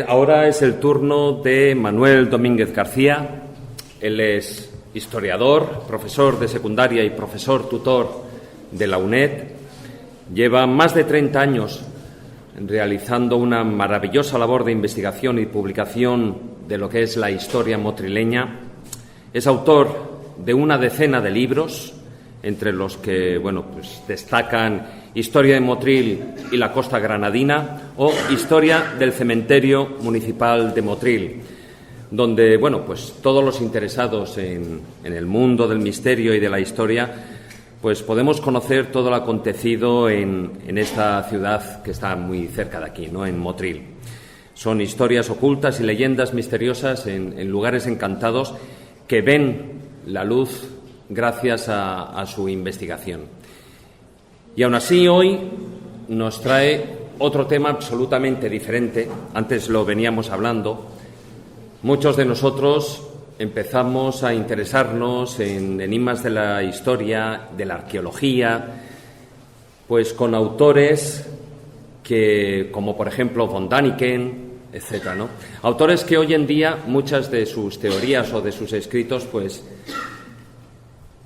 Ahora es el turno de Manuel Domínguez García. Él es historiador, profesor de secundaria y profesor tutor de la UNED. Lleva más de 30 años realizando una maravillosa labor de investigación y publicación de lo que es la historia motrileña. Es autor de una decena de libros, entre los que destacan Historia de Motril y la costa granadina o Historia del cementerio municipal de Motril, donde todos los interesados en el mundo del misterio y de la historia podemos conocer todo lo acontecido en esta ciudad que está muy cerca de aquí, ¿no?, en Motril. Son historias ocultas y leyendas misteriosas en lugares encantados que ven la luz gracias a su investigación. Y aún así hoy nos trae otro tema absolutamente diferente. Antes lo veníamos hablando. Muchos de nosotros empezamos a interesarnos en enigmas de la historia, de la arqueología, con autores como por ejemplo von Däniken, etcétera, ¿no? Autores que hoy en día muchas de sus teorías o de sus escritos,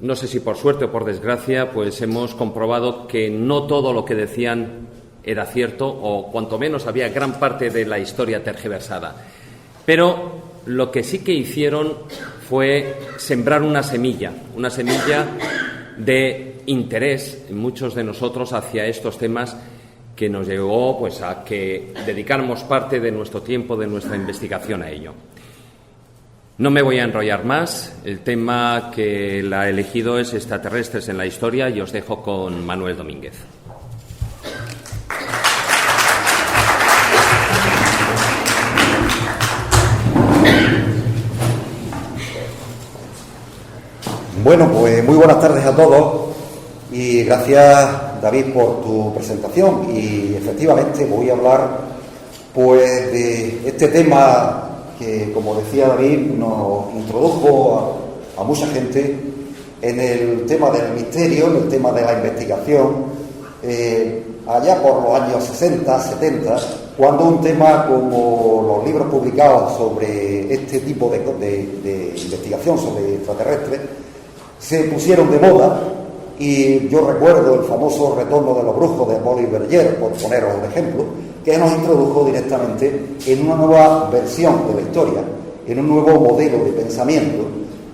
no sé si por suerte o por desgracia, hemos comprobado que no todo lo que decían era cierto, o cuanto menos había gran parte de la historia tergiversada. Pero lo que sí que hicieron fue sembrar una semilla de interés en muchos de nosotros hacia estos temas, que nos llevó a que dedicáramos parte de nuestro tiempo, de nuestra investigación a ello. No me voy a enrollar más. El tema que la ha elegido es extraterrestres en la historia y os dejo con Manuel Domínguez. Bueno, muy buenas tardes a todos y gracias, David, por tu presentación. Y efectivamente voy a hablar de este tema que, como decía David, nos introdujo a mucha gente en el tema del misterio, en el tema de la investigación, allá por los años 60, 70, cuando un tema como los libros publicados sobre este tipo de investigación sobre extraterrestres se pusieron de moda. Y yo recuerdo el famoso Retorno de los brujos de Paul Berger, por poneros un ejemplo, que nos introdujo directamente en una nueva versión de la historia, en un nuevo modelo de pensamiento,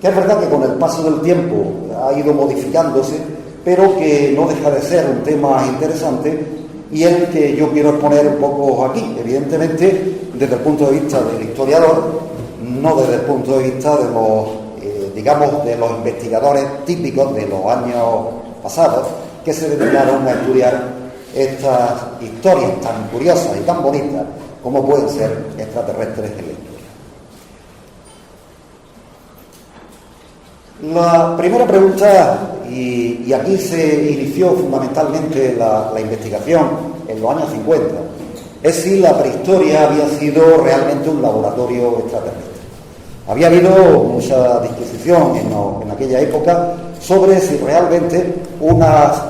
que es verdad que con el paso del tiempo ha ido modificándose, pero que no deja de ser un tema interesante y el que yo quiero exponer un poco aquí, evidentemente desde el punto de vista del historiador, no desde el punto de vista de los investigadores típicos de los años pasados que se dedicaron a estudiar estas historias tan curiosas y tan bonitas como pueden ser extraterrestres en la historia. La primera pregunta, y aquí se inició fundamentalmente la investigación en los años 50, es si la prehistoria había sido realmente un laboratorio extraterrestre. Había habido mucha disquisición en aquella época sobre si realmente unos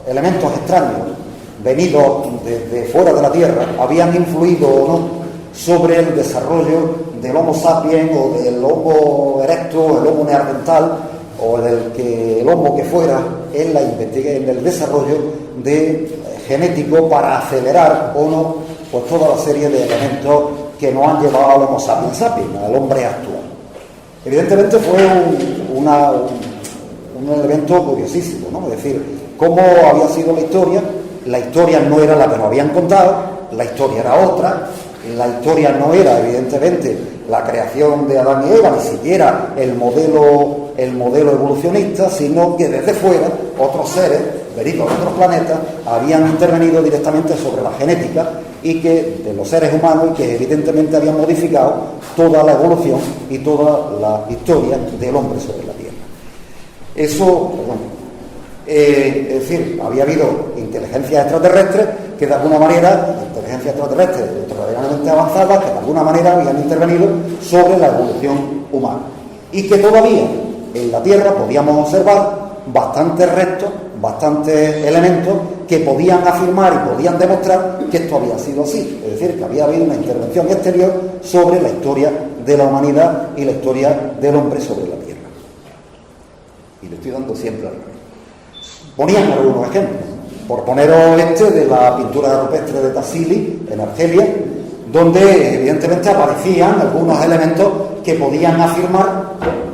elementos extraños venidos desde fuera de la Tierra habían influido o no sobre el desarrollo del Homo sapiens o del Homo erectus, el Homo neandertal o el Homo que fuera en el desarrollo genético para acelerar o no toda la serie de elementos que nos han llevado al Homo sapiens sapiens, al hombre actual. Evidentemente fue un elemento curiosísimo, ¿no? Es decir, cómo había sido la historia. La historia no era la que nos habían contado, la historia era otra. La historia no era, evidentemente, la creación de Adán y Eva, ni siquiera el modelo evolucionista, sino que desde fuera otros seres venidos de otros planetas habían intervenido directamente sobre la genética y que de los seres humanos, y que evidentemente habían modificado toda la evolución y toda la historia del hombre sobre la Tierra. Es decir, había habido inteligencias extraterrestres que de alguna manera, inteligencias extraterrestres extraordinariamente avanzadas, que de alguna manera habían intervenido sobre la evolución humana. Y que todavía en la Tierra podíamos observar bastantes restos, bastantes elementos que podían afirmar y podían demostrar que esto había sido así, es decir, que había habido una intervención exterior sobre la historia de la humanidad y la historia del hombre sobre la Tierra. Y le estoy dando siempre al revés. Ponían algunos ejemplos, por poneros de la pintura rupestre de Tassili en Argelia, donde evidentemente aparecían algunos elementos que podían afirmar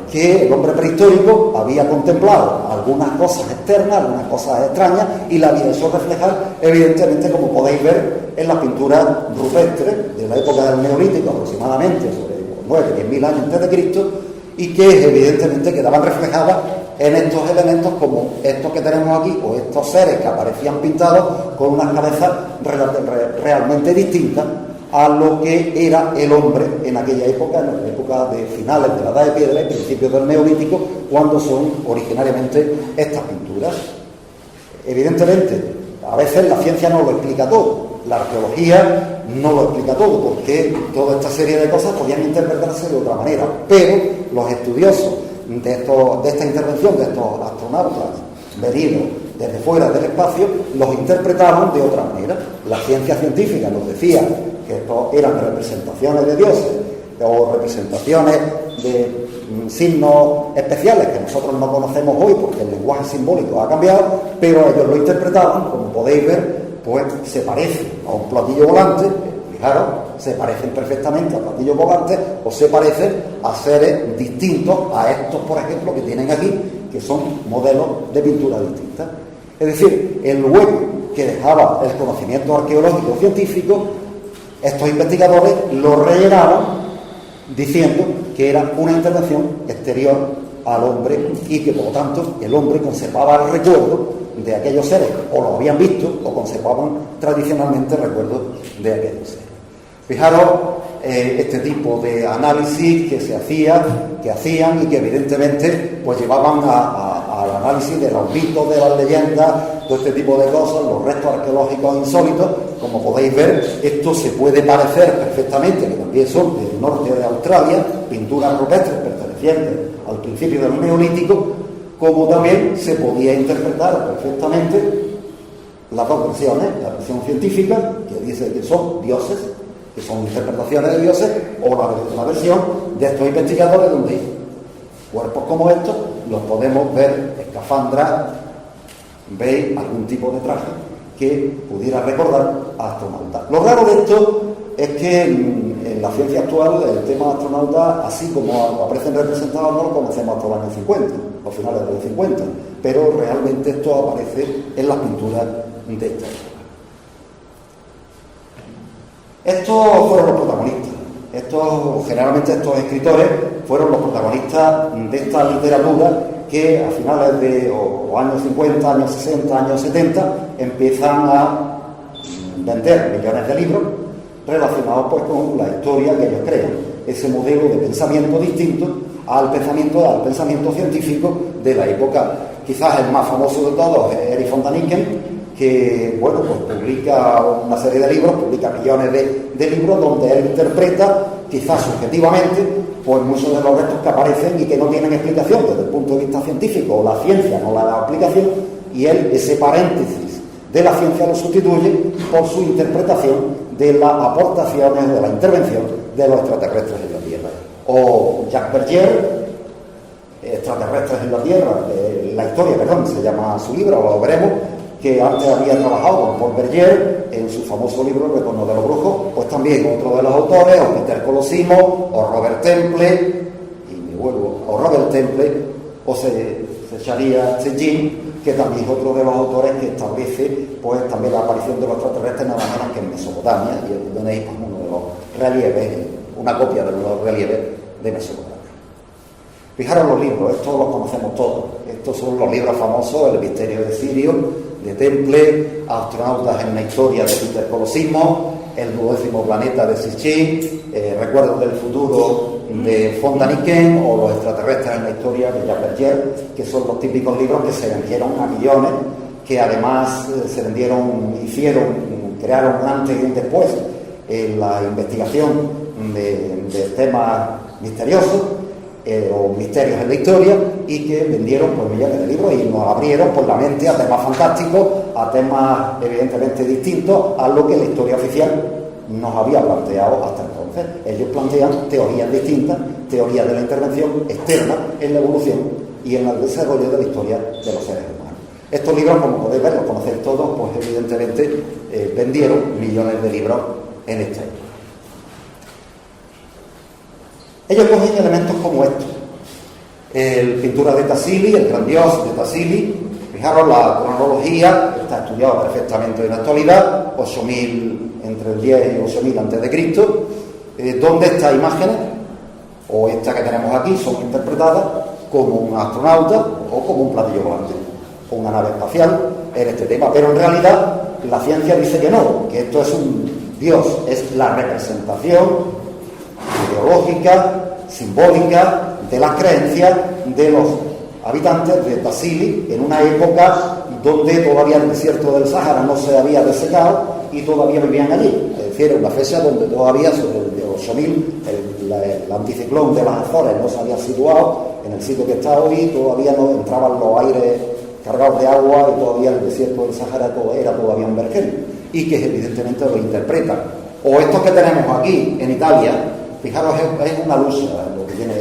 que el hombre prehistórico había contemplado algunas cosas externas, algunas cosas extrañas, y la había hecho reflejar, evidentemente, como podéis ver en la pintura rupestre de la época del Neolítico, aproximadamente sobre 9.000 años antes de Cristo, y que evidentemente quedaban reflejadas en estos elementos como estos que tenemos aquí, o estos seres que aparecían pintados con unas cabezas realmente distintas a lo que era el hombre en aquella época, en la época de finales de la Edad de Piedra y principios del Neolítico, cuando son originariamente estas pinturas. Evidentemente, a veces la ciencia no lo explica todo, la arqueología no lo explica todo, porque toda esta serie de cosas podían interpretarse de otra manera, pero los estudiosos de esta intervención de estos astronautas venidos desde fuera del espacio los interpretaban de otra manera. La ciencia científica nos decía que esto eran representaciones de dioses o representaciones de signos especiales que nosotros no conocemos hoy porque el lenguaje simbólico ha cambiado, pero ellos lo interpretaban, como podéis ver, pues se parece a un platillo volante. Fijaros, se parecen perfectamente a platillos volantes o se parecen a seres distintos a estos, por ejemplo, que tienen aquí, que son modelos de pintura distintas. Es decir, el hueco que dejaba el conocimiento arqueológico científico, estos investigadores lo rellenaban diciendo que era una intervención exterior al hombre y que, por lo tanto, el hombre conservaba el recuerdo de aquellos seres, o lo habían visto, o conservaban tradicionalmente recuerdos de aquellos seres. Fijaros este tipo de análisis que hacían y que evidentemente pues llevaban al análisis de los mitos, de las leyendas, todo este tipo de cosas, los restos arqueológicos insólitos. Como podéis ver, esto se puede parecer perfectamente, que también son del norte de Australia, pinturas rupestres pertenecientes al principio del Neolítico, como también se podía interpretar perfectamente las dos versiones, la versión científica, que dice que son dioses, que son interpretaciones de dioses, o la versión de estos investigadores, donde cuerpos como estos los podemos ver, escafandras, veis algún tipo de traje que pudiera recordar a astronautas. Lo raro de esto es que en la ciencia actual el tema de astronautas, así como aparecen representados, no lo conocemos hasta los años 50, o finales de los 50, pero realmente esto aparece en las pinturas de esta época. Estos fueron los protagonistas. Generalmente estos escritores fueron los protagonistas de esta literatura que a finales de los años 50, años 60, años 70 empiezan a vender millones de libros relacionados pues con la historia que ellos crean, ese modelo de pensamiento distinto al pensamiento científico de la época. Quizás el más famoso de todos es Erich von Däniken, que pues publica una serie de libros, publica millones de libros donde él interpreta, quizás subjetivamente, pues muchos de los restos que aparecen y que no tienen explicación desde el punto de vista científico, o la ciencia no la da explicación, y él ese paréntesis de la ciencia lo sustituye por su interpretación de las aportaciones, de la intervención de los extraterrestres en la Tierra. O Jacques Bergier, Extraterrestres en la Tierra, la historia, se llama su libro, lo veremos, que antes había trabajado con Paul Bergier en su famoso libro El retorno de los brujos, pues también otro de los autores, o Peter Colosimo, o Robert Temple, o Zecharia Sitchin, que también es otro de los autores que establece pues también la aparición de los extraterrestres nada menos que en Mesopotamia, y aquí tenéis pues, uno de los relieves, una copia de los relieves de Mesopotamia. Fijaros los libros, estos los conocemos todos. Estos son los libros famosos: El misterio de Sirio, de Temple, Astronautas en la historia, de Peter Colosimo, El 12º planeta, de Sitchin, Recuerdos del futuro, de von Däniken, o Los extraterrestres en la historia, de Jacques Bergier, que son los típicos libros que se vendieron a millones, que además se vendieron, crearon un antes y un después en la investigación de temas misteriosos. o misterios en la historia, y que vendieron pues millones de libros y nos abrieron por la mente a temas fantásticos, a temas evidentemente distintos a lo que la historia oficial nos había planteado hasta entonces. Ellos plantean teorías distintas, teorías de la intervención externa en la evolución y en el desarrollo de la historia de los seres humanos. Estos libros, como podéis ver, los conocéis todos, pues evidentemente vendieron millones de libros en esta época. Ellos cogen elementos como estos. El pintura de Tassili, el gran dios de Tassili. Fijaros, la cronología está estudiada perfectamente en la actualidad, 8000, entre el 10 y 8000 a.C., donde estas imágenes, o esta que tenemos aquí, son interpretadas como un astronauta o como un platillo volante, o una nave espacial en este tema. Pero en realidad la ciencia dice que no, que esto es un dios, es la representación ideológica, simbólica de las creencias de los habitantes de Tassili en una época donde todavía el desierto del Sáhara no se había desecado y todavía vivían allí. Es decir, una fecha donde todavía sobre el 8000 el anticiclón de las Azores no se había situado en el sitio que está hoy, todavía no entraban los aires cargados de agua y todavía el desierto del Sáhara era todavía un vergel, y que evidentemente lo interpretan. O estos que tenemos aquí en Italia, fijaros, es una luz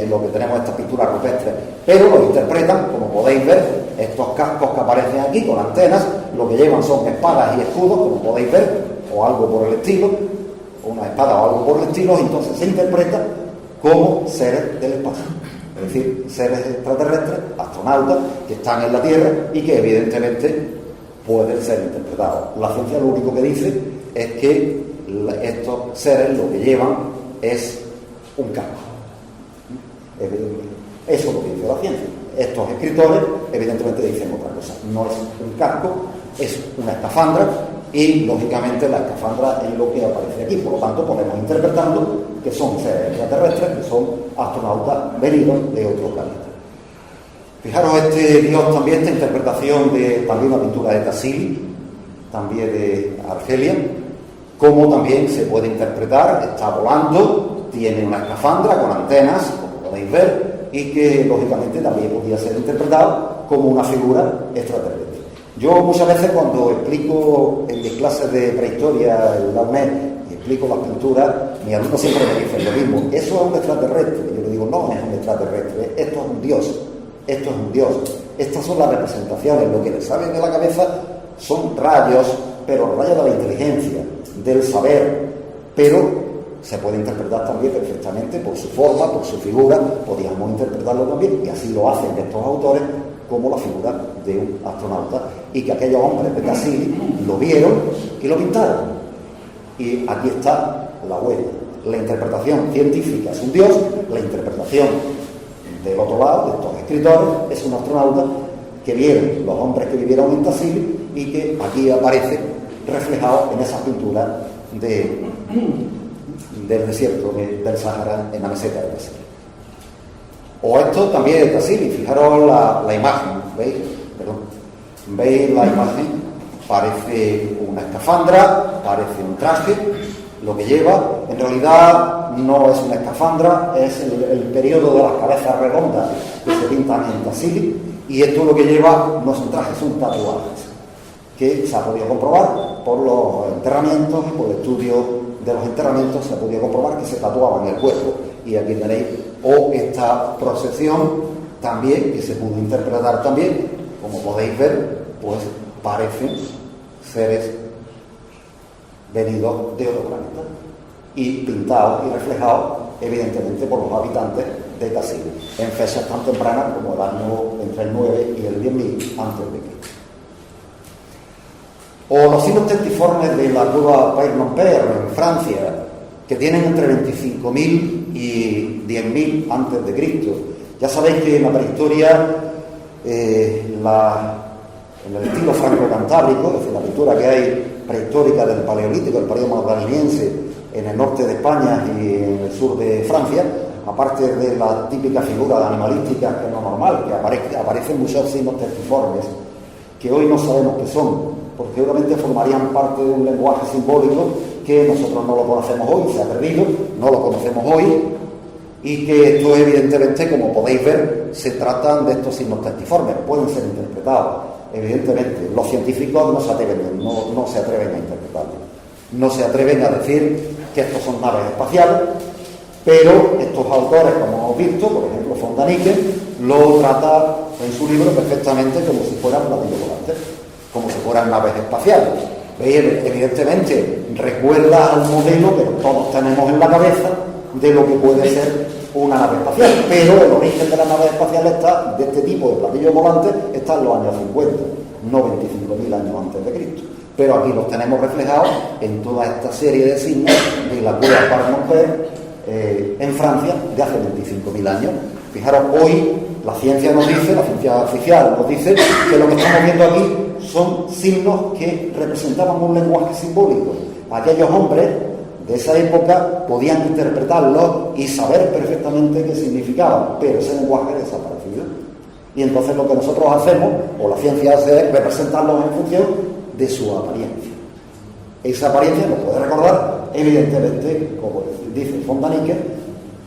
lo que tenemos estas pinturas rupestres, pero lo interpretan, como podéis ver, estos cascos que aparecen aquí con antenas, lo que llevan son espadas y escudos, como podéis ver, o algo por el estilo, una espada o algo por el estilo, entonces se interpreta como seres del espacio, es decir, seres extraterrestres, astronautas, que están en la Tierra y que evidentemente pueden ser interpretados. La ciencia lo único que dice es que estos seres lo que llevan es un casco. Eso es lo que dice la ciencia. Estos escritores evidentemente dicen otra cosa. No es un casco, es una escafandra, y lógicamente la escafandra es lo que aparece aquí. Por lo tanto podemos interpretarlo que son seres extraterrestres, que son astronautas venidos de otro planeta. Fijaros este dios también, esta interpretación de también una pintura de Tassili, también de Argelia, como también se puede interpretar, está volando, tiene una escafandra con antenas, como podéis ver, y que lógicamente también podría ser interpretado como una figura extraterrestre. Yo muchas veces cuando explico en mis clases de prehistoria en la UNED y explico las pinturas, mis alumnos siempre me dicen lo mismo: eso es un extraterrestre. Yo le digo, no es un extraterrestre, esto es un dios, esto es un dios. Estas son las representaciones, lo que les sale de la cabeza son rayos, pero rayos de la inteligencia, del saber, pero se puede interpretar también perfectamente por su forma, por su figura, podríamos interpretarlo también, y así lo hacen estos autores, como la figura de un astronauta, y que aquellos hombres de Tassili lo vieron y lo pintaron. Y aquí está la huella. La interpretación científica es un dios, la interpretación del otro lado, de estos escritores, es un astronauta que vieron los hombres que vivieron en Tassili y que aquí aparece reflejado en esas pinturas del desierto del Sáhara en la meseta de Tassili. O esto también de Tassili, fijaros la imagen, ¿veis? ¿Veis la imagen? Parece una escafandra, parece un traje, lo que lleva. En realidad no es una escafandra, es el periodo de las cabezas redondas que se pintan en Tassili, y esto lo que lleva no son trajes, son tatuajes, que se ha podido comprobar por los enterramientos, por el estudio de los enterramientos, se ha podido comprobar que se tatuaban el cuerpo, y aquí tenéis, o esta procesión también, que se pudo interpretar también, como podéis ver, pues parecen seres venidos de otro planeta y pintados y reflejados evidentemente por los habitantes de Tassili en fechas tan tempranas como el año entre el 9 y el 10.000 antes de Cristo. O los signos testiformes de la cueva Père en Francia, que tienen entre 25.000 y 10.000 antes de Cristo. Ya sabéis que en la prehistoria, en el estilo franco-cantábrico, es decir, la pintura que hay prehistórica del Paleolítico, el periodo magdaleniense, en el norte de España y en el sur de Francia, aparte de la típica figura animalística, que es lo normal, que aparecen muchos signos testiformes, que hoy no sabemos qué son, porque seguramente formarían parte de un lenguaje simbólico que nosotros no lo conocemos hoy, se ha perdido, no lo conocemos hoy, y que esto evidentemente, como podéis ver, se tratan de estos signos testiformes, pueden ser interpretados. Evidentemente, los científicos no se atreven a interpretarlos, no se atreven a decir que estos son naves espaciales, pero estos autores, como hemos visto, por ejemplo, von Däniken, lo trata en su libro perfectamente como si fueran platillos volantes, como si fueran naves espaciales. ¿Veis? Evidentemente, recuerda al modelo que todos tenemos en la cabeza de lo que puede ser una nave espacial, pero el origen de la nave espacial está, de este tipo de platillos volantes, está en los años 50, no 25.000 años antes de Cristo. Pero aquí los tenemos reflejados en toda esta serie de signos de la cueva Parmentier en Francia de hace 25.000 años. Fijaros, hoy la ciencia nos dice, la ciencia oficial nos dice que lo que estamos viendo aquí son signos que representaban un lenguaje simbólico. Aquellos hombres de esa época podían interpretarlos y saber perfectamente qué significaban, pero ese lenguaje ha desaparecido. Y entonces lo que nosotros hacemos, o la ciencia hace, es representarlos en función de su apariencia. Esa apariencia nos puede recordar, evidentemente, como dice von Däniken,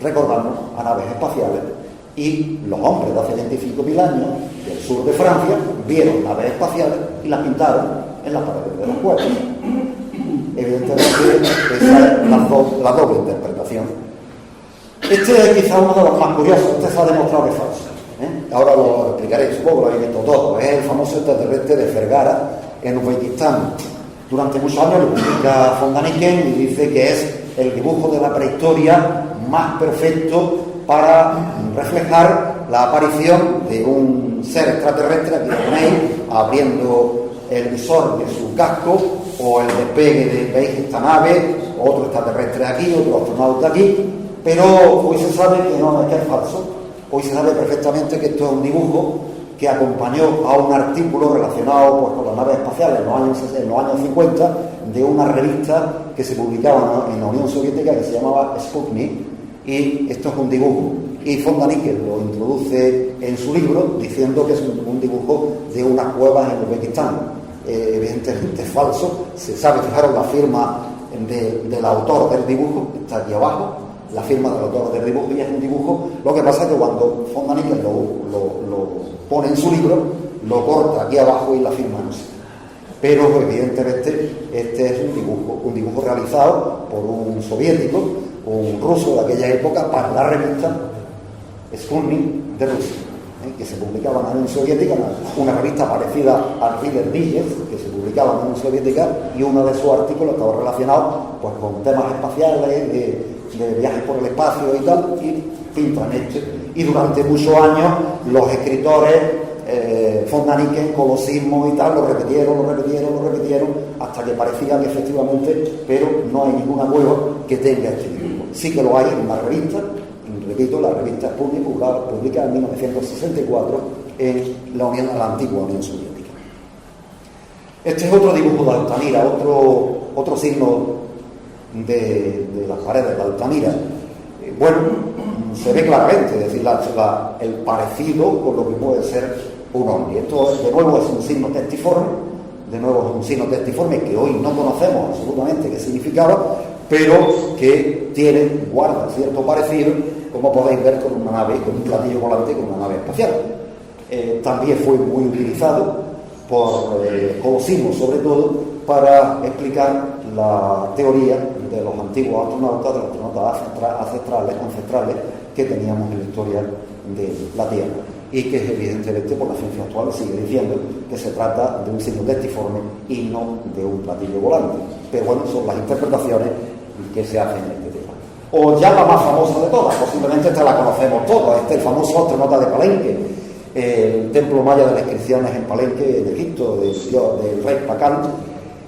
recordarnos a naves espaciales. Y los hombres de hace 25.000 años del sur de Francia vieron naves espaciales y las pintaron en las paredes de las cuevas. Evidentemente, esa es la doble interpretación. Este es quizá uno de los más curiosos. Este se ha demostrado que es falso. Ahora lo explicaré, supongo que lo habéis visto todo. Es el famoso extraterrestre de Fergara en Uzbekistán. Durante muchos años lo publica von Däniken y dice que es el dibujo de la prehistoria más perfecto para reflejar la aparición de un ser extraterrestre, aquí lo tenéis, abriendo el visor de su casco, o el despegue de, ¿veis?, esta nave, otro extraterrestre aquí, otro astronauta aquí, pero hoy se sabe que no es que es falso. Hoy se sabe perfectamente que esto es un dibujo que acompañó a un artículo relacionado, pues, con las naves espaciales en los años 50 de una revista que se publicaba en la Unión Soviética que se llamaba Sputnik, y esto es un dibujo. Y von Däniken lo introduce en su libro diciendo que es un dibujo de unas cuevas en Uzbekistán. Evidentemente es falso. Se sabe, fijaros, la firma del autor del dibujo está aquí abajo, la firma del autor del dibujo, y es un dibujo. Lo que pasa es que cuando von Däniken lo pone en su libro, lo corta aquí abajo y la firma no se. Pero evidentemente este es un dibujo realizado por un soviético, un ruso de aquella época, para la revista Sputnik de Rusia, que se publicaba en la Unión Soviética, una revista parecida al Reader Digest, que se publicaba en la Unión Soviética, y uno de sus artículos estaba relacionado, pues, con temas espaciales, de viajes por el espacio y tal, y pintan esto. Y durante muchos años los escritores von Däniken con los sismos y tal lo repitieron hasta que parecía que efectivamente, pero no hay ninguna cueva que tenga este dibujo. Sí que lo hay en una revista, repito, la revista Sputnik, publicada en 1964 en la antigua Unión Soviética. Este es otro dibujo de Altamira, otro signo de las paredes de Altamira. Bueno, se ve claramente, es decir, el parecido con lo que puede ser un ovni. Esto, de nuevo, es un signo testiforme, que hoy no conocemos absolutamente qué significaba, pero que guarda cierto parecido, como podéis ver, con una nave, con un platillo volante, con una nave espacial. También fue muy utilizado por Colosimo, sobre todo, para explicar la teoría de los antiguos astronautas, de los astronautas ancestrales que teníamos en la historia de la Tierra, y que evidentemente por la ciencia actual sigue diciendo que se trata de un signo testiforme y no de un platillo volante. Pero bueno, son las interpretaciones que se hacen en este tema. O ya la más famosa de todas, posiblemente esta la conocemos todos, el famoso astronauta de Palenque, el templo maya de las inscripciones en Palenque, en Egipto, del rey Pakal,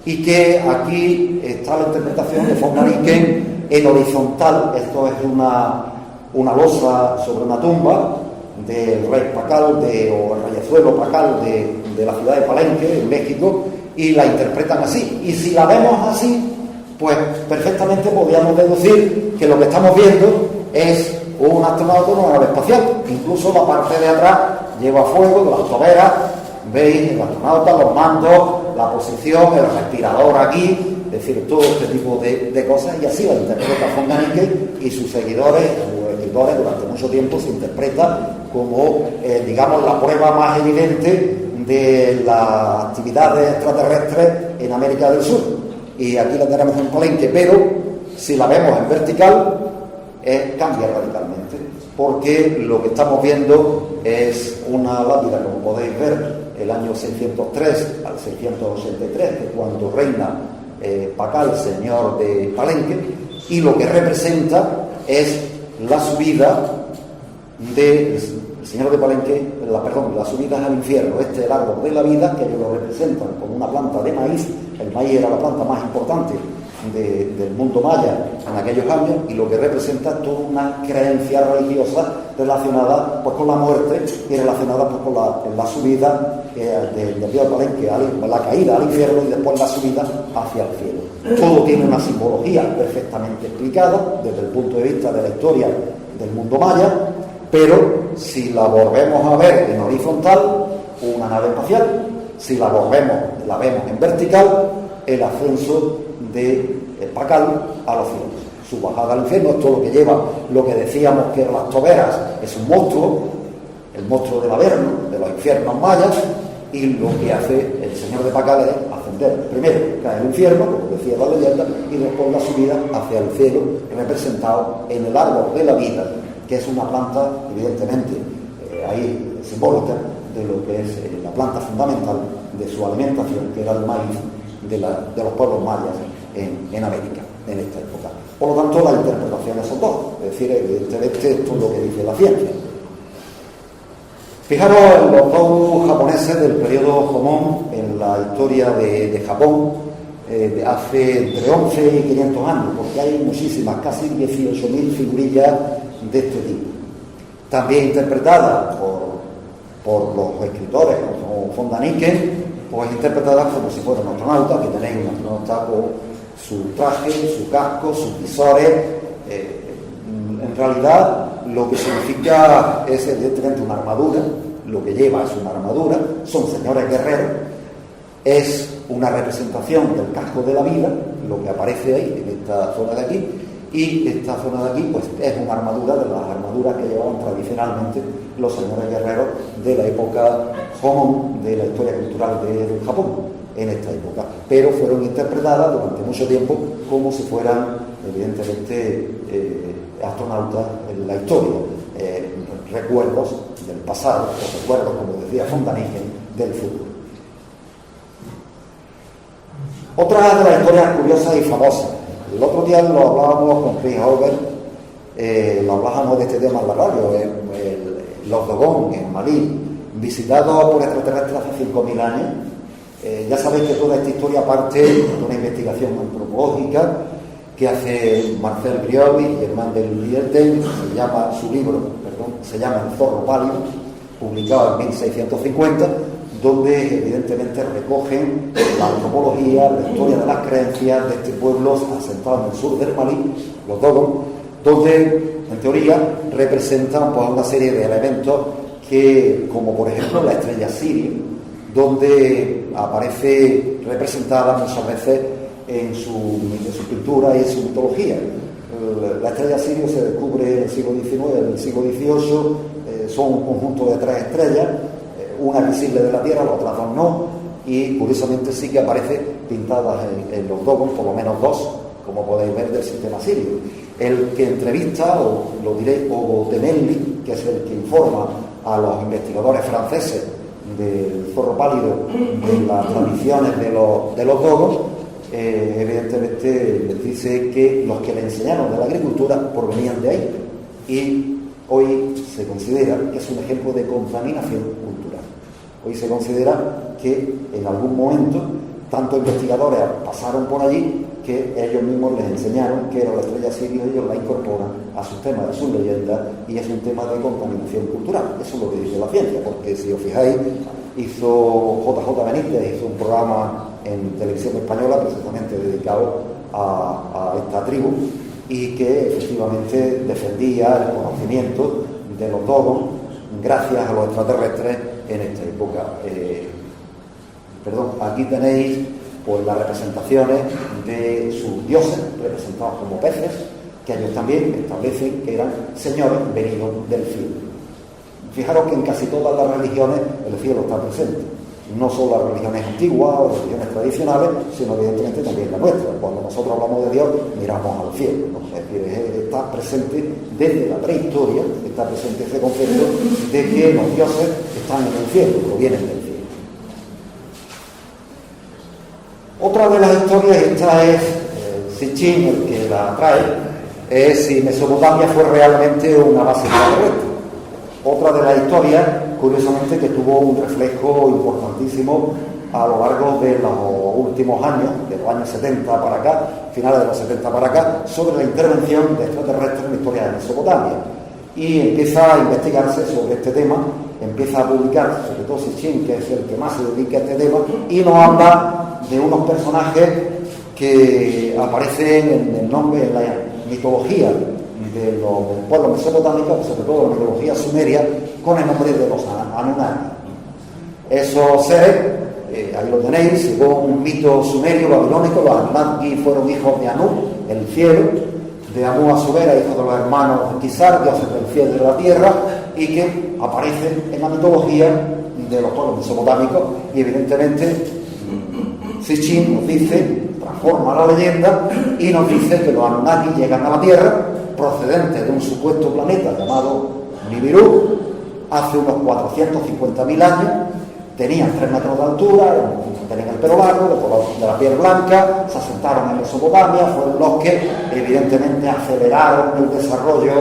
y que aquí está la interpretación de von Däniken en horizontal. Esto es una losa sobre una tumba del rey Pakal, o el reyezuelo Pakal de la ciudad de Palenque, en México, y la interpretan así. Y si la vemos así, pues perfectamente podríamos deducir que lo que estamos viendo es un astronauta en una nave espacial. Incluso la parte de atrás lleva fuego de las toberas, veis el astronauta, los mandos, la posición, el respirador aquí, es decir, todo este tipo de cosas, y así la interpreta von Däniken y sus seguidores, sus investigadores durante mucho tiempo se interpreta como, digamos, la prueba más evidente de las actividades extraterrestres en América del Sur. Y aquí la tenemos en Palenque, pero si la vemos en vertical, cambia radicalmente, porque lo que estamos viendo es una lápida, como podéis ver, el año 603 al 683, que es cuando reina Pacal, señor de Palenque, y lo que representa es la subida del señor de Palenque, la subida al infierno. Este es el árbol de la vida, que ellos lo representan como una planta de maíz. El maíz era la planta más importante del mundo maya en aquellos años, y lo que representa es toda una creencia religiosa relacionada pues con la muerte y relacionada pues con la subida del río de Palenque, la caída al infierno y después la subida hacia el cielo. Todo tiene una simbología perfectamente explicada desde el punto de vista de la historia del mundo maya, pero si la volvemos a ver en horizontal, una nave espacial; si la vemos en vertical, el ascenso de Pacal a los cielos. Su bajada al infierno es todo lo que lleva, lo que decíamos que las toberas es un monstruo, el monstruo del Averno, de los infiernos mayas, y lo que hace el señor de Pacal es ascender. Primero cae el infierno, como decía la leyenda, y después la subida hacia el cielo, representado en el árbol de la vida, que es una planta, evidentemente, ahí simbólica de lo que es la planta fundamental de su alimentación, que era el maíz de los pueblos mayas en América, en esta época. Por lo tanto, las interpretaciones son dos, es decir, evidentemente esto es lo que dice la ciencia. Fijaros en los dos japoneses del periodo Jomon en la historia de Japón, de hace entre 11 y 500 años, porque hay muchísimas, casi 18.000 figurillas de este tipo. También interpretadas por los escritores como von Däniken, pues interpretadas como si fueran astronautas, que tenéis un astronauta con su traje, su casco, sus visores. En realidad lo que significa es evidentemente una armadura, lo que lleva es una armadura, son señores guerreros, es una representación del casco de la vida, lo que aparece ahí en esta zona de aquí, y esta zona de aquí pues es una armadura de las armaduras que llevaban tradicionalmente los señores guerreros de la época Jomon, de la historia cultural de Japón en esta época, pero fueron interpretadas durante mucho tiempo como si fueran evidentemente astronautas en la historia, recuerdos del pasado, o recuerdos, como decía von Däniken, del futuro. Otra de las historias curiosas y famosas. El otro día lo hablábamos con Chris Hauber, lo hablábamos de este tema en la radio, los Dogon en Malí, visitados por extraterrestres hace 5.000 años. Ya sabéis que toda esta historia parte de una investigación antropológica que hace Marcel Griol y Germán de Lierden, su libro se llama El zorro pálido, publicado en 1650, donde evidentemente recogen la antropología, la historia de las creencias de este pueblo asentado en el sur del Malí, los Dogon, donde en teoría representan pues una serie de elementos que, como por ejemplo la estrella Sirio, donde aparece representada muchas veces en su pintura y en su mitología. La estrella Sirio se descubre en el siglo XIX, en el siglo XVIII, son un conjunto de 3 estrellas, una visible de la Tierra, las otras 2 no, y curiosamente sí que aparece pintadas en los Dogon, por lo menos 2, como podéis ver, del sistema Sirio. El que entrevista, o lo diré, Hugo Temelli, que es el que informa a los investigadores franceses del zorro pálido, de las tradiciones de los Dogon, evidentemente les dice que los que le enseñaron de la agricultura provenían de ahí, y hoy se considera que es un ejemplo de contaminación cultural. Hoy se considera que en algún momento tantos investigadores pasaron por allí que ellos mismos les enseñaron que era la estrella Sirio, ellos la incorporan a sus temas, a sus leyendas, y es un tema de contaminación cultural. Eso es lo que dice la ciencia, porque si os fijáis, hizo JJ Benítez, hizo un programa en televisión española precisamente dedicado a esta tribu, y que efectivamente defendía el conocimiento de los Dogon gracias a los extraterrestres en esta época. Aquí tenéis pues las representaciones de sus dioses, representados como peces, que ellos también establecen que eran señores venidos del cielo. Fijaros que en casi todas las religiones el cielo está presente, no solo las religiones antiguas o religiones tradicionales, sino evidentemente también la nuestra. Cuando nosotros hablamos de Dios, miramos al cielo, ¿no? Es decir, está presente desde la prehistoria, está presente ese concepto de que los dioses están en el cielo, provienen del cielo. Otra de las historias, esta es Sitchin, el que la trae, es si Mesopotamia fue realmente una base terrestre. Otra de las historias, curiosamente, que tuvo un reflejo importantísimo a lo largo de los últimos años, de los años 70 para acá, finales de los 70 para acá, sobre la intervención de extraterrestres en la historia de Mesopotamia. Y empieza a investigarse sobre este tema, empieza a publicar, sobre todo Sitchin, que es el que más se dedica a este tema, y nos habla de unos personajes que aparecen en el nombre, en la mitología de los pueblos mesopotámicos, sobre todo la mitología sumeria, con el nombre de los Anunnaki. Esos seres, ahí lo tenéis, según un mito sumerio babilónico, los Anunnaki fueron hijos de Anu, el cielo, de Amu a su vez, hijo de los hermanos Kizar, dioses del cielo y de la tierra, y que aparecen en la mitología de los pueblos mesopotámicos, y evidentemente Sitchin nos dice, transforma la leyenda y nos dice que los Anunnaki llegan a la Tierra procedentes de un supuesto planeta llamado Nibiru hace unos 450.000 años. Tenían 3 metros de altura, tenían el pelo largo, de la piel blanca, se asentaron en Mesopotamia, fueron los que evidentemente aceleraron el desarrollo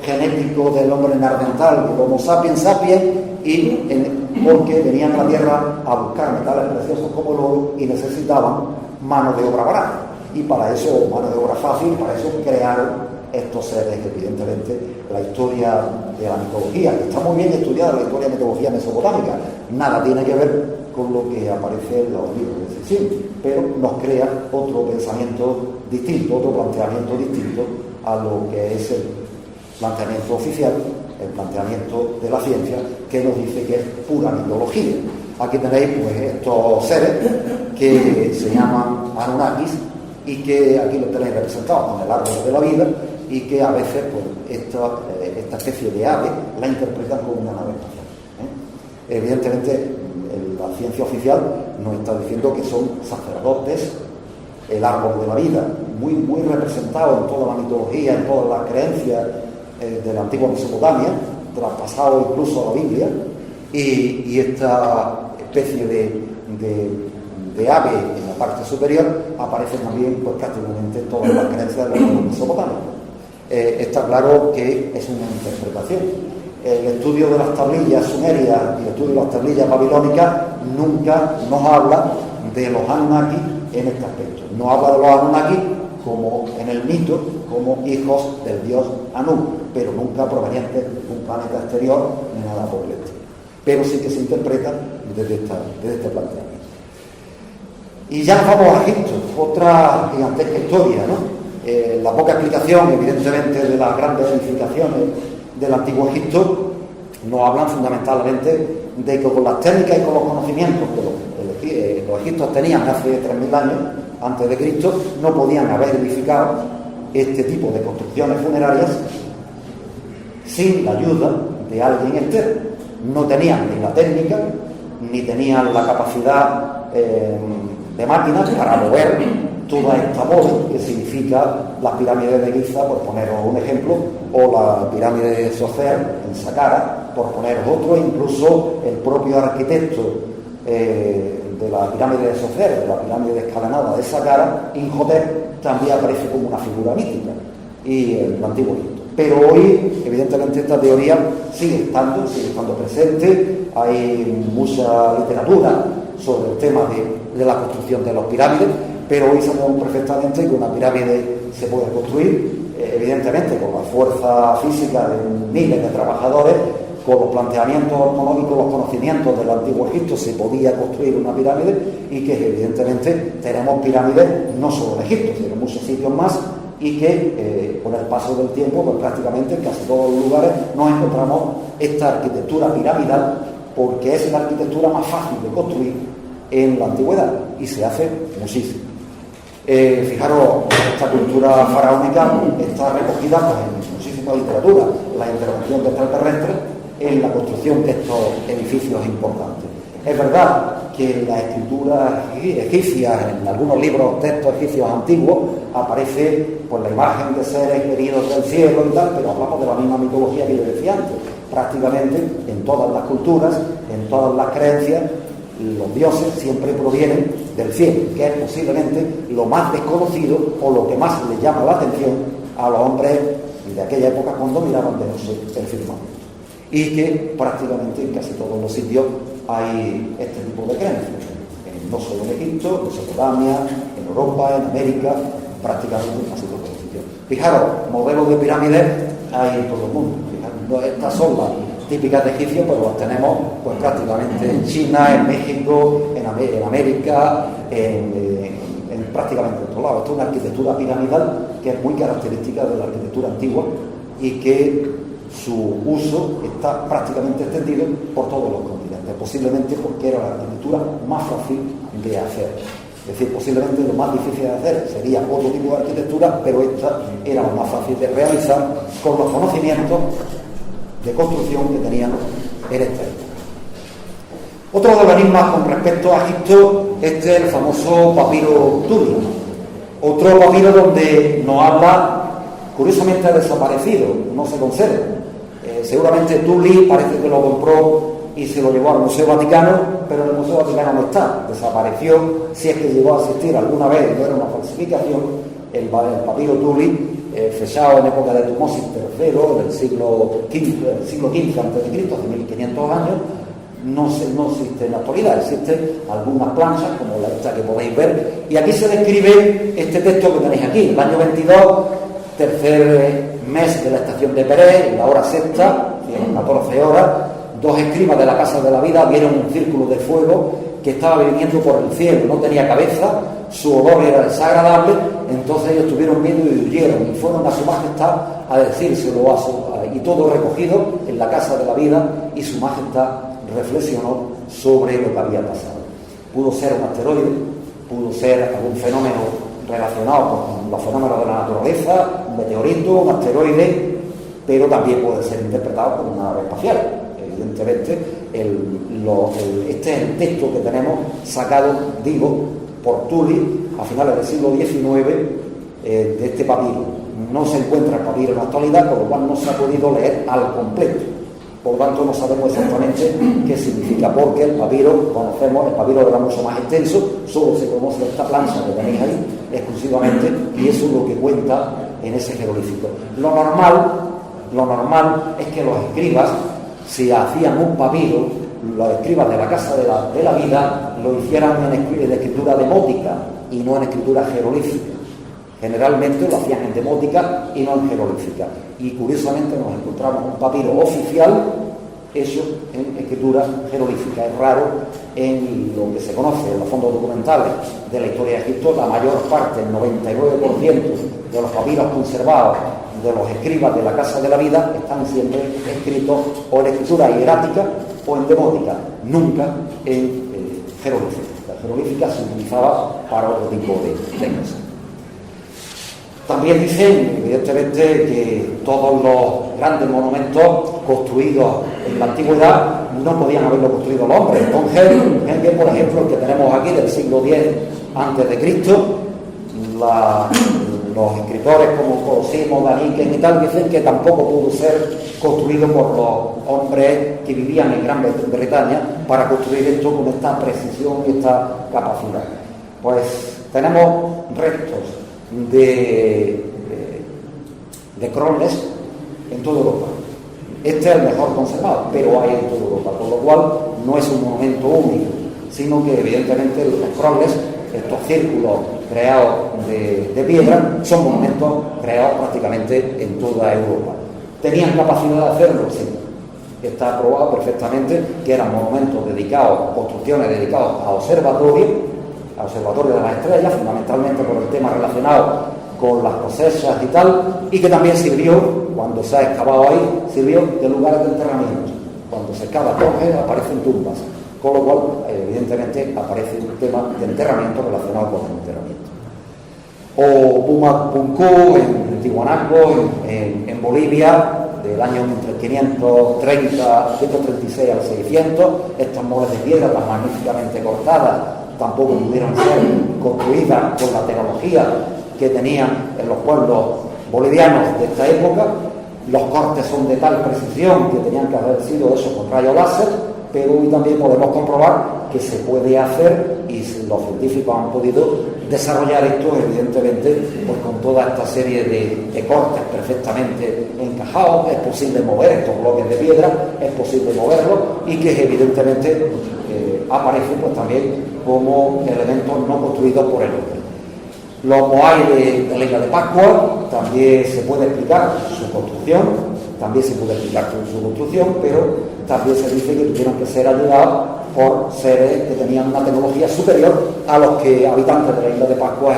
genético del hombre neandertal, del Homo sapiens sapiens, porque venían a la Tierra a buscar metales preciosos como el oro y necesitaban mano de obra barata. Y para eso, mano de obra fácil, para eso crearon estos seres. Evidentemente, la historia de la mitología, que está muy bien estudiada, la historia de la mitología mesopotámica, nada tiene que ver con lo que aparece en los libros de Sitchin, pero nos crea otro pensamiento distinto, otro planteamiento distinto a lo que es el planteamiento oficial, el planteamiento de la ciencia, que nos dice que es pura mitología. Aquí tenéis pues estos seres que se llaman Anunnakis y que aquí los tenéis representados con el árbol de la vida, y que a veces pues esta especie de ave la interpretan como una nave espacial. Evidentemente la ciencia oficial nos está diciendo que son sacerdotes, el árbol de la vida, muy, muy representado en toda la mitología, en todas las creencias de la antigua Mesopotamia, traspasado incluso a la Biblia, y esta especie de ave en la parte superior aparece también pues, prácticamente en todas las creencias de los mesopotámicos. Está claro que es una interpretación. El estudio de las tablillas sumerias y el estudio de las tablillas babilónicas nunca nos habla de los Anunnaki en este aspecto. No habla de los Anunnaki como en el mito, como hijos del dios Anu, pero nunca provenientes de un planeta exterior ni nada por el estilo. Pero sí que se interpreta desde este planteamiento. Y ya nos vamos a Egipto, otra gigantesca historia, ¿no? La poca explicación, evidentemente, de las grandes edificaciones del antiguo Egipto nos hablan fundamentalmente de que con las técnicas y con los conocimientos que los egipcios tenían hace 3.000 años antes de Cristo, no podían haber edificado este tipo de construcciones funerarias sin la ayuda de alguien externo. No tenían ni la técnica, ni tenían la capacidad de máquinas para mover toda esta bola, que significa las pirámides de Giza, por poneros un ejemplo, o la pirámide de Sofer en Saqqara, por poneros otro, incluso el propio arquitecto de la pirámide de Sofer, de la pirámide escalonada de Saqqara, Imhotep, también aparece como una figura mítica, y el antiguo Egipto. Pero hoy, evidentemente, esta teoría sigue estando presente, hay mucha literatura sobre el tema de la construcción de las pirámides, pero hoy sabemos perfectamente que una pirámide se puede construir, evidentemente con la fuerza física de miles de trabajadores, con los planteamientos económicos, los conocimientos del antiguo Egipto, se podía construir una pirámide, y que evidentemente tenemos pirámides no solo en Egipto, sino en muchos sitios más, y que con el paso del tiempo, pues prácticamente en casi todos los lugares nos encontramos esta arquitectura piramidal, porque es la arquitectura más fácil de construir en la antigüedad y se hace muchísimo. Fijaros, esta cultura faraónica está recogida pues, en muchísima literatura, la intervención de extraterrestres en la construcción de estos edificios importantes. Es verdad que en las escrituras egipcias, en algunos libros, textos egipcios antiguos, aparece pues, la imagen de seres venidos del cielo y tal, pero hablamos de la misma mitología que yo decía antes. Prácticamente en todas las culturas, en todas las creencias, los dioses siempre provienen del cielo, que es posiblemente lo más desconocido o lo que más les llama la atención a los hombres de aquella época cuando miraban de noche el firmamento. Y que prácticamente en casi todos los sitios hay este tipo de creencias, no solo en Egipto, en Mesopotamia, en Europa, en América, prácticamente en casi todos los sitios. Fijaros, modelos de pirámides hay en todo el mundo. Fijaros, estas son las típicas de Egipcio, pero las tenemos pues, prácticamente en China, en México, en América, en prácticamente en todos lados. Esto es una arquitectura piramidal que es muy característica de la arquitectura antigua y que su uso está prácticamente extendido por todos los continentes, posiblemente porque era la arquitectura más fácil de hacer. Es decir, posiblemente lo más difícil de hacer sería otro tipo de arquitectura, pero esta era la más fácil de realizar con los conocimientos de construcción que tenían en esta época. Otro de los enigmas con respecto a Egipto, este es el famoso papiro Tuli. Otro papiro donde nos habla, curiosamente ha desaparecido, no se conserva. Seguramente Tuli parece que lo compró y se lo llevó al Museo Vaticano, pero en el Museo Vaticano no está, desapareció. Si es que llegó a existir alguna vez, no era una falsificación, el papiro Tuli, fechado en época de Tutmosis III, del siglo XV a.C., hace 1500 años, no existe en la actualidad. Existen algunas planchas, como esta que podéis ver, y aquí se describe este texto que tenéis aquí, el año 22, tercer mes de la estación de Pérez, la hora sexta, 14 horas, dos escribas de la Casa de la Vida vieron un círculo de fuego que estaba viniendo por el cielo, no tenía cabeza, su olor era desagradable, entonces ellos tuvieron miedo y huyeron, y fueron a su majestad a decírselo, y todo recogido en la Casa de la Vida, y su majestad reflexionó sobre lo que había pasado. Pudo ser un asteroide, pudo ser algún fenómeno relacionado con los fenómenos de la naturaleza, un meteorito, un asteroide, pero también puede ser interpretado como una nave espacial. Evidentemente, este es el texto que tenemos sacado, digo, por Tuli a finales del siglo XIX de este papiro. No se encuentra el papiro en la actualidad, por lo cual no se ha podido leer al completo. Por lo tanto, no sabemos exactamente qué significa, porque el papiro, conocemos, el papiro era mucho más extenso, solo se conoce esta plancha que tenéis ahí exclusivamente, y eso es lo que cuenta en ese jeroglífico. Lo normal es que los escribas, si hacían un papiro, los escribas de la Casa de la Vida lo hicieran en escritura demótica y no en escritura jeroglífica. Generalmente lo hacían en demótica y no en jeroglífica. Y curiosamente nos encontramos un papiro oficial hecho en escritura jeroglífica. Es raro en lo que se conoce en los fondos documentales de la historia de Egipto. La mayor parte, el 99% de los papiros conservados de los escribas de la Casa de la Vida están siempre escritos o en escritura hierática o en demótica, nunca en jeroglífica. La jeroglífica se utilizaba para otro tipo de cosas. También dicen, evidentemente, que todos los grandes monumentos construidos en la antigüedad no podían haberlo construido los hombres. Entonces, por ejemplo, el que tenemos aquí del siglo X a.C., los escritores como Colosimo, Daniken y tal, dicen que tampoco pudo ser construido por los hombres que vivían en Gran Bretaña para construir esto con esta precisión y esta capacidad. Pues tenemos restos de Cromlech en toda Europa. Este es el mejor conservado, pero hay en toda Europa, con lo cual no es un monumento único, sino que evidentemente los Cromlech, estos círculos creados de piedra, son monumentos creados prácticamente en toda Europa. ¿Tenían capacidad de hacerlo? Sí. Está probado perfectamente que eran monumentos dedicados, construcciones dedicadas a observatorios de las estrellas, fundamentalmente por el tema relacionado con las cosechas y tal, y que también sirvió, cuando se ha excavado ahí, sirvió de lugares de enterramiento. Cuando se excava Tonge aparecen tumbas, con lo cual, evidentemente, aparece un tema de enterramiento relacionado con el enterramiento. o Pumapunku en Tiwanaku, en Bolivia, del año entre 536 al 600, estas moles de piedra tan magníficamente cortadas tampoco pudieron ser construidas con la tecnología que tenían en los pueblos bolivianos de esta época. Los cortes son de tal precisión que tenían que haber sido hechos con rayo láser, pero hoy también podemos comprobar que se puede hacer, y los científicos han podido desarrollar esto, evidentemente, pues con toda esta serie de cortes perfectamente encajados. Es posible mover estos bloques de piedra, es posible moverlos, y que evidentemente aparecen pues también como elementos no construidos por el hombre. Los moai de la isla de Pascua también se puede explicar su construcción, pero también se dice que tuvieron que ser ayudados por seres que tenían una tecnología superior a los que habitantes de la isla de Pascua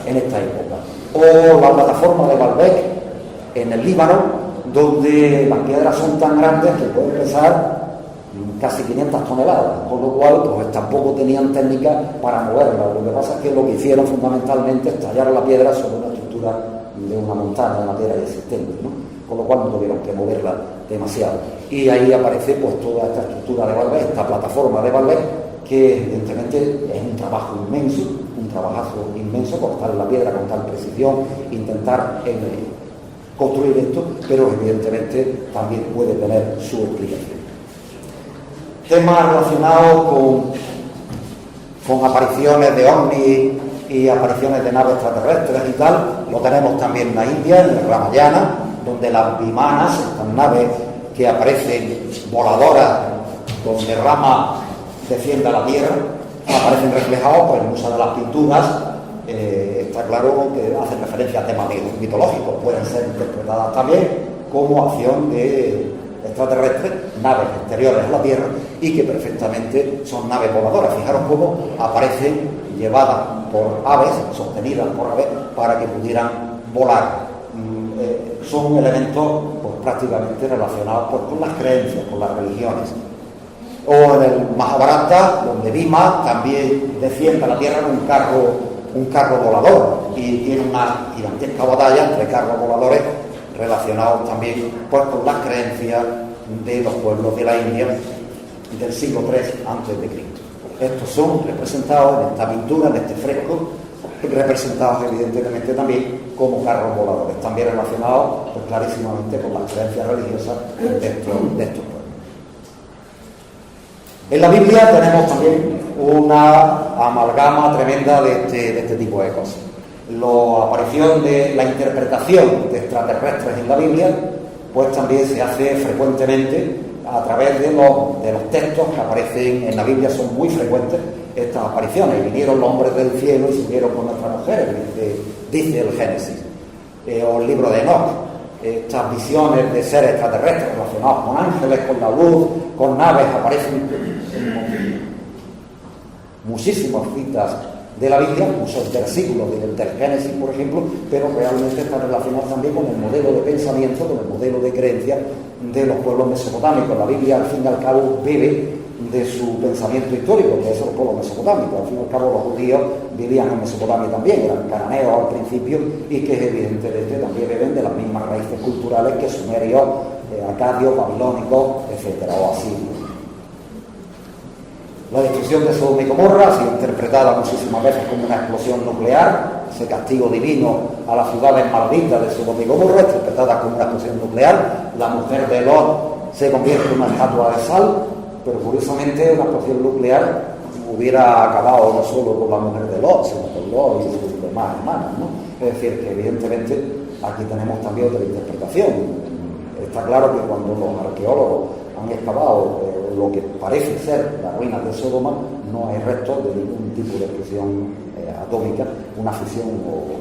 en esta época. O la plataforma de Baalbek en el Líbano, donde las piedras son tan grandes que pueden pesar casi 500 toneladas, con lo cual pues tampoco tenían técnica para moverla. Lo que pasa es que lo que hicieron fundamentalmente es tallar la piedra sobre una estructura de una montaña de madera existente, ¿no? Con lo cual no tuvieron que moverla demasiado. Y ahí aparece pues toda esta estructura de Baalbek, esta plataforma de Baalbek, que evidentemente es un trabajo inmenso, un trabajazo inmenso, cortar la piedra con tal precisión, intentar construir esto, pero evidentemente también puede tener su explicación. Temas relacionados con apariciones de ovnis y apariciones de naves extraterrestres y tal, lo tenemos también en la India, en el Ramayana, donde las vimanas, estas naves que aparecen voladoras, donde Rama defiende a la tierra, aparecen reflejados pues, en muchas de las pinturas. Está claro que hacen referencia a temas mitológicos, pueden ser interpretadas también como acción de extraterrestres, naves exteriores a la Tierra, y que perfectamente son naves voladoras. Fijaros cómo aparecen llevadas por aves, sostenidas por aves, para que pudieran volar. Son elementos pues, prácticamente relacionados pues, con las creencias, con las religiones. O en el Mahabharata, donde Bhima también defiende a la Tierra en un carro volador, y tiene una gigantesca batalla entre carros voladores relacionados también pues, con las creencias de los pueblos de la India del siglo III a.C. Estos son representados en esta pintura, en este fresco, representados evidentemente también como carros voladores, también relacionados pues, clarísimamente con las creencias religiosas de estos pueblos. En la Biblia tenemos también una amalgama tremenda de este tipo de cosas. La aparición de la interpretación de extraterrestres en la Biblia pues también se hace frecuentemente a través de los textos que aparecen en la Biblia. Son muy frecuentes estas apariciones. Vinieron los hombres del cielo y se unieron con nuestras mujeres, dice el Génesis, o el libro de Enoch. Estas visiones de seres extraterrestres relacionados con ángeles, con la luz, con naves, aparecen en muchísimas citas de la Biblia, muchos versículos del Génesis, por ejemplo, pero realmente están relacionados también con el modelo de pensamiento, con el modelo de creencia de los pueblos mesopotámicos. La Biblia, al fin y al cabo, bebe de su pensamiento histórico, que es el pueblo mesopotámico. Al fin y al cabo, los judíos vivían en Mesopotamia también, eran cananeos al principio, y que evidentemente también beben de las mismas raíces culturales que sumerios, acadios, babilónicos, etcétera, o asirios. La destrucción de Sodoma y Gomorra ha sido interpretada muchísimas veces como una explosión nuclear, ese castigo divino a las ciudades malditas de Sodoma y Gomorra, interpretada como una explosión nuclear. La mujer de Lot se convierte en una estatua de sal, pero curiosamente una explosión nuclear hubiera acabado no solo con la mujer de Lot, sino con Lot y sus demás hermanas, ¿no? Es decir, que evidentemente aquí tenemos también otra interpretación. Está claro que cuando los arqueólogos han excavado lo que parece ser las ruinas de Sodoma, no hay restos de ningún tipo de explosión atómica. Una fusión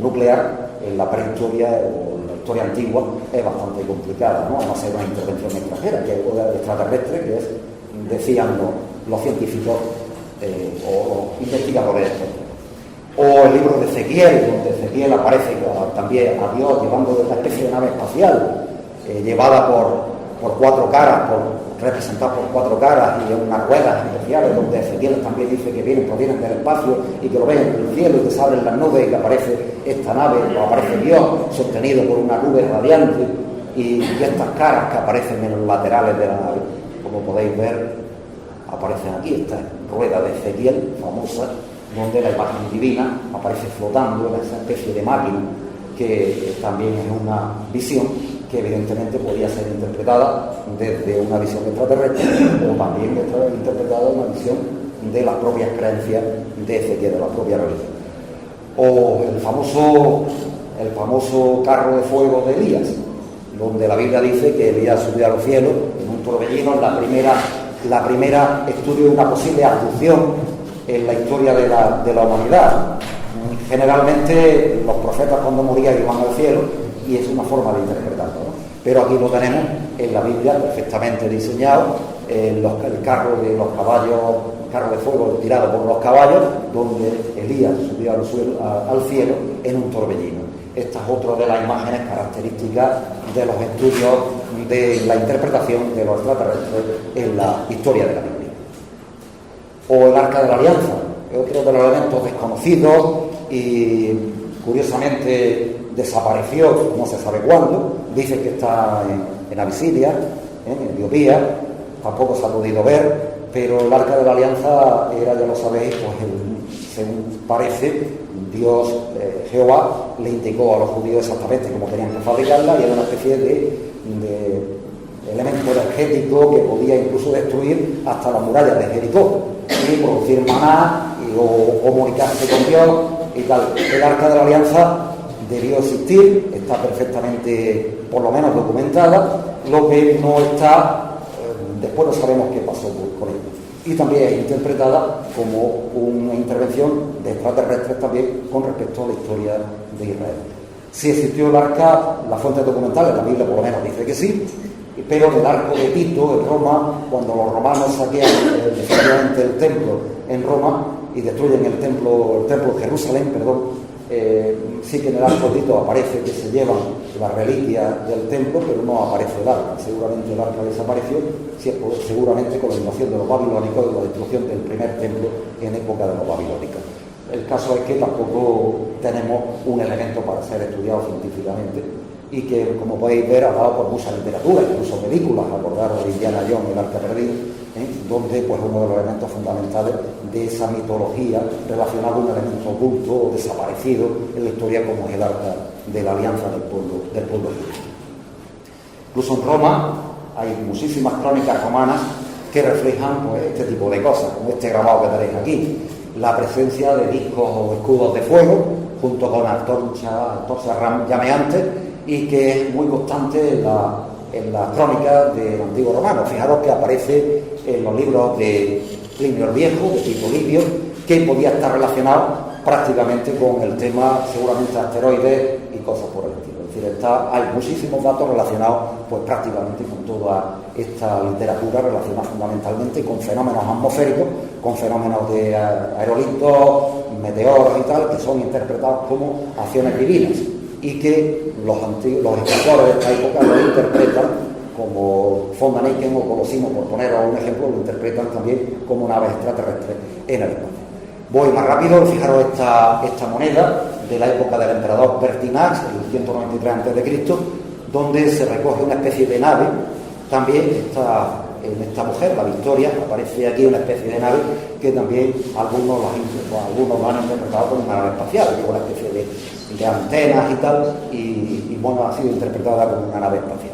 nuclear en la prehistoria o en la historia antigua es bastante complicada, ¿no? A no ser una intervención extranjera, que es extraterrestre, que es, decían los científicos o los investigadores. O el libro de Ezequiel, donde Ezequiel aparece también a Dios llevando una especie de nave espacial llevada por cuatro caras, representado por cuatro caras y en unas ruedas especiales donde Ezequiel también dice que provienen del espacio y que lo ven en el cielo y que se abren las nubes y que aparece esta nave, o aparece Dios sostenido por una nube radiante y estas caras que aparecen en los laterales de la nave, como podéis ver, aparecen aquí esta rueda de Ezequiel famosa, donde la imagen divina aparece flotando en esa especie de máquina, que también es una visión que evidentemente podía ser interpretada desde una visión extraterrestre o también interpretada una visión de las propias creencias de Ezequiel, de la propia religión. O el famoso carro de fuego de Elías, donde la Biblia dice que Elías subió a los cielos en un torbellino, la primera estudio de una posible abducción en la historia de la humanidad. Generalmente los profetas cuando morían iban al cielo y es una forma de interpretarlo, ¿no? Pero aquí lo tenemos en la Biblia perfectamente diseñado, el carro de los caballos, carro de fuego tirado por los caballos, donde Elías subió al cielo en un torbellino. Esta es otra de las imágenes características de los estudios de la interpretación de los extraterrestres en la historia de la Biblia. O el Arca de la Alianza, otro de los elementos desconocidos y curiosamente desapareció, no se sabe cuándo, dice que está en Abisidia, en Etiopía, tampoco se ha podido ver, pero el Arca de la Alianza era, ya lo sabéis, pues según parece, Dios, Jehová, le indicó a los judíos exactamente cómo tenían que fabricarla y era una especie de elemento energético que podía incluso destruir hasta las murallas de Jericó y producir maná o comunicarse con Dios y tal. El Arca de la Alianza debió existir, está perfectamente, por lo menos, documentada. Lo que no está, después no sabemos qué pasó con ello. Y también es interpretada como una intervención de extraterrestres también con respecto a la historia de Israel. Si existió el arca, las fuentes documentales, la Biblia por lo menos dice que sí, pero el arco de Tito en Roma, cuando los romanos saquean efectivamente el templo en Roma y destruyen el templo de Jerusalén, sí que en el arco de Tito aparece que se llevan las reliquias del templo, pero no aparece el arca. Seguramente el arca desapareció, seguramente con la invasión de los babilónicos y la destrucción del primer templo en época de los babilónicos. El caso es que tampoco tenemos un elemento para ser estudiado científicamente y que, como podéis ver, ha dado por mucha literatura, incluso películas. Acordaros de Indiana Jones, el arca perdida, donde pues uno de los elementos fundamentales de esa mitología relacionada con un elemento oculto o desaparecido en la historia, como es el arca de la alianza del pueblo judío. Incluso en Roma hay muchísimas crónicas romanas que reflejan pues este tipo de cosas, como este grabado que tenéis aquí, la presencia de discos o escudos de fuego junto con antorchas llameantes, y que es muy constante en las crónicas del antiguo romano. Fijaros que aparece en los libros de Plinio el Viejo, de Tito Livio, que podía estar relacionado prácticamente con el tema, seguramente, asteroides y cosas por el estilo. Es decir, hay muchísimos datos relacionados pues prácticamente con toda esta literatura, relacionada fundamentalmente con fenómenos atmosféricos, con fenómenos de aerolitos, meteoros y tal, que son interpretados como acciones divinas y que los escritores de esta época lo interpretan como von Däniken o Colosimo, por poneros un ejemplo, lo interpretan también como naves extraterrestres en el espacio. Voy más rápido. Fijaros esta moneda de la época del emperador Pertinax, el 193 a.C., donde se recoge una especie de nave. También en esta mujer, la Victoria, aparece aquí una especie de nave que también algunos lo han interpretado como una nave espacial, con una especie de antenas y tal, y bueno, ha sido interpretada como una nave espacial.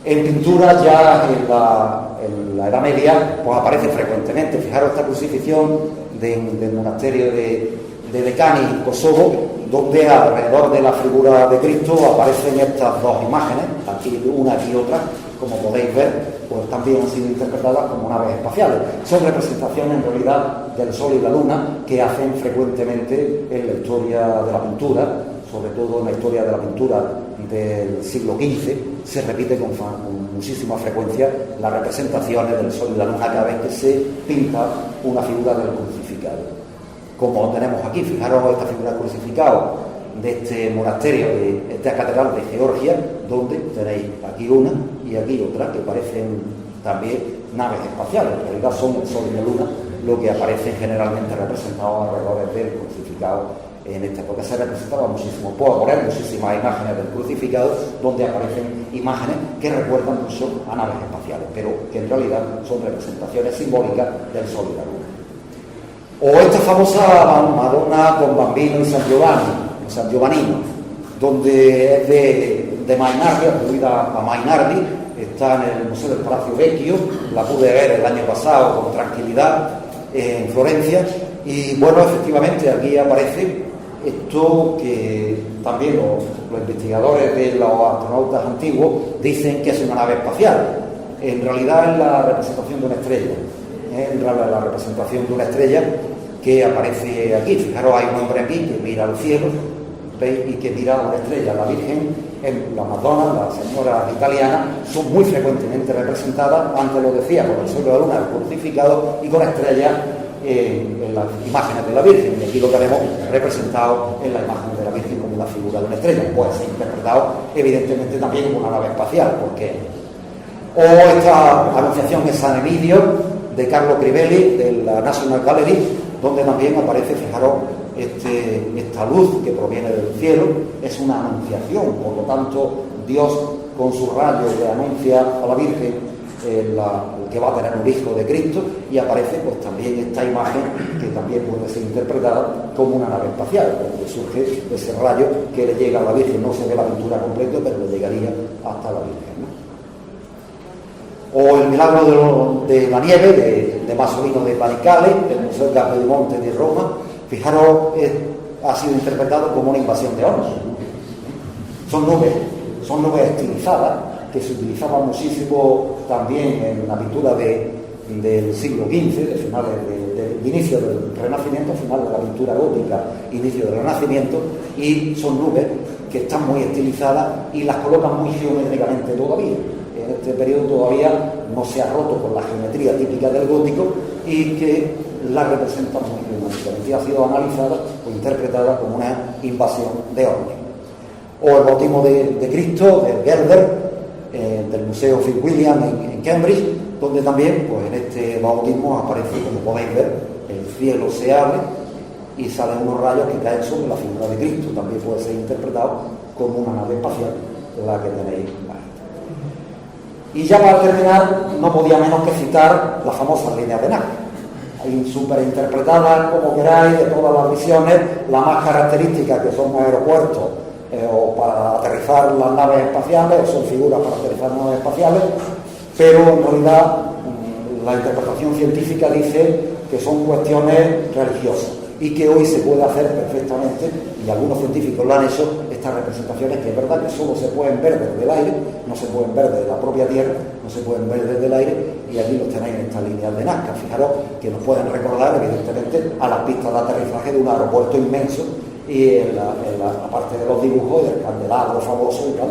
En pintura, ya en la Edad Media, pues aparece frecuentemente. Fijaros esta crucifixión del monasterio de Dekani, Kosovo, donde alrededor de la figura de Cristo aparecen estas dos imágenes, aquí una y otra, como podéis ver, pues también han sido interpretadas como naves espaciales. Son representaciones en realidad del Sol y la Luna que hacen frecuentemente en la historia de la pintura, sobre todo en la historia de la pintura del siglo XV, se repite con muchísima frecuencia las representaciones del Sol y la Luna cada vez que se pinta una figura del crucificado. Como tenemos aquí, fijaros esta figura del crucificado de este monasterio, de esta catedral de Georgia, donde tenéis aquí una y aquí otra que parecen también naves espaciales. En realidad son el Sol y la Luna lo que aparece generalmente representado alrededor del crucificado. En esta época se representaba muchísimo, puedo poner muchísimas imágenes del crucificado donde aparecen imágenes que recuerdan mucho a naves espaciales, pero que en realidad son representaciones simbólicas del Sol y la Luna. O esta famosa Madonna con Bambino y San Giovannino, donde es de Mainardi, atribuida a Mainardi, está en el Museo del Palacio Vecchio, la pude ver el año pasado con tranquilidad en Florencia, y bueno, efectivamente aquí aparece esto que también los investigadores de los astronautas antiguos dicen que es una nave espacial. En realidad es la representación de una estrella, la representación de una estrella que aparece aquí. Fijaros, hay un hombre aquí que mira al cielo, ¿veis? Y que mira a una estrella. La Virgen, la Madonna, la señora italiana, son muy frecuentemente representadas, antes lo decía, con el Sol y la Luna, el crucificado, y con estrellas en las imágenes de la Virgen. Y aquí lo tenemos representado en la imagen de la Virgen como la figura de una estrella. Puede ser interpretado evidentemente también como una nave espacial, porque o esta anunciación en San Emidio de Carlo Crivelli de la National Gallery, donde también aparece, fijaros, esta luz que proviene del cielo. Es una anunciación, por lo tanto Dios con sus rayos le anuncia a la Virgen que va a tener un hijo de Cristo, y aparece pues también esta imagen que también puede ser interpretada como una nave espacial, porque surge ese rayo que le llega a la Virgen. No se ve la pintura completa, pero le llegaría hasta la Virgen, ¿no? O el milagro de la nieve de Masolino de Panicale, del Museo Capodimonte de Roma. Fijaros, ha sido interpretado como una invasión de ovnis. Son nubes estilizadas que se utilizaban muchísimo también en la pintura del siglo XV, de finales del inicio del Renacimiento, final de la pintura gótica, inicio del Renacimiento, y son nubes que están muy estilizadas y las colocan muy geométricamente todavía. En este periodo todavía no se ha roto con la geometría típica del gótico y que la representan muy geométricamente, y ha sido analizada o interpretada como una invasión de ovnis. O el bautismo de Cristo, de Gerber, del Museo Fitzwilliam en Cambridge, donde también pues en este bautismo aparece, como podéis ver, el cielo se abre y salen unos rayos que caen sobre la figura de Cristo. También puede ser interpretado como una nave espacial, la que tenéis ahí. Y ya para terminar, no podía menos que citar la famosa línea de Nazca. Hay superinterpretadas, como queráis, de todas las visiones, la más característica, que son aeropuertos o para aterrizar las naves espaciales, o son figuras para aterrizar naves espaciales, pero en realidad la interpretación científica dice que son cuestiones religiosas y que hoy se puede hacer perfectamente, y algunos científicos lo han hecho, estas representaciones, que es verdad que solo se pueden ver desde el aire, no se pueden ver desde la propia Tierra, no se pueden ver desde el aire, y aquí los tenéis en esta línea de Nazca. Fijaros que nos pueden recordar evidentemente a las pistas de aterrizaje de un aeropuerto inmenso, y en la parte de los dibujos del candelabro famoso y tal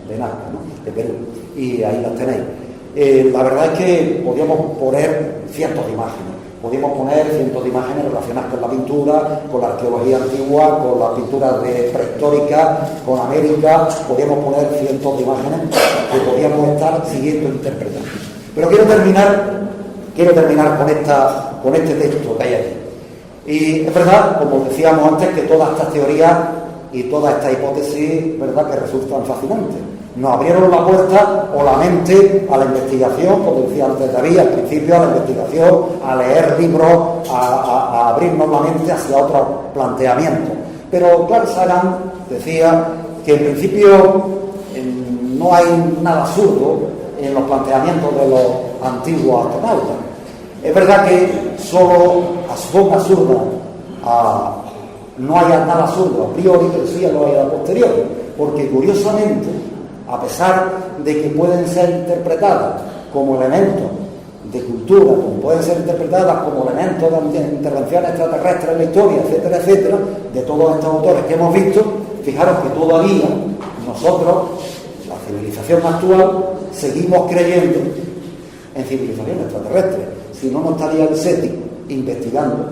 de Nazca, ¿no? De Perú, y ahí las tenéis. La verdad es que podríamos poner cientos de imágenes relacionadas con la pintura, con la arqueología antigua, con las pinturas prehistóricas, con América. Podríamos poner cientos de imágenes que podríamos estar siguiendo interpretando. Pero quiero terminar con este texto que hay aquí. Y es verdad, como decíamos antes, que todas estas teorías y todas estas hipótesis, verdad, que resultan fascinantes. Nos abrieron la puerta o la mente a la investigación, como decía antes David, al principio, a la investigación, a leer libros, a abrirnos la mente hacia otros planteamientos. Pero Carl Sagan decía que en principio no hay nada absurdo en los planteamientos de los antiguos astronautas. Es verdad que solo son absurdas, no hay nada absurdo a priori, pero sí lo hay a posteriori, porque curiosamente, a pesar de que pueden ser interpretadas como elementos de cultura, como pueden ser interpretadas como elementos de intervenciones extraterrestres en la historia, etcétera, etcétera, de todos estos autores que hemos visto, fijaros que todavía nosotros, la civilización actual, seguimos creyendo en civilizaciones extraterrestres. Si no, no estaría el SETI investigando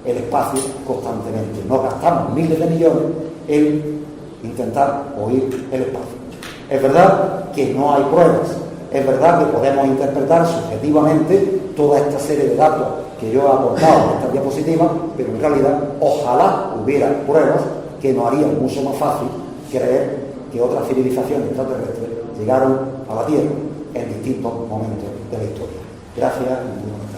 el espacio constantemente. Nos gastamos miles de millones en intentar oír el espacio. Es verdad que no hay pruebas, es verdad que podemos interpretar subjetivamente toda esta serie de datos que yo he aportado en esta diapositiva, pero en realidad ojalá hubiera pruebas que nos harían mucho más fácil creer que otras civilizaciones extraterrestres llegaron a la Tierra en distintos momentos de la historia. Gracias y muy buenas tardes.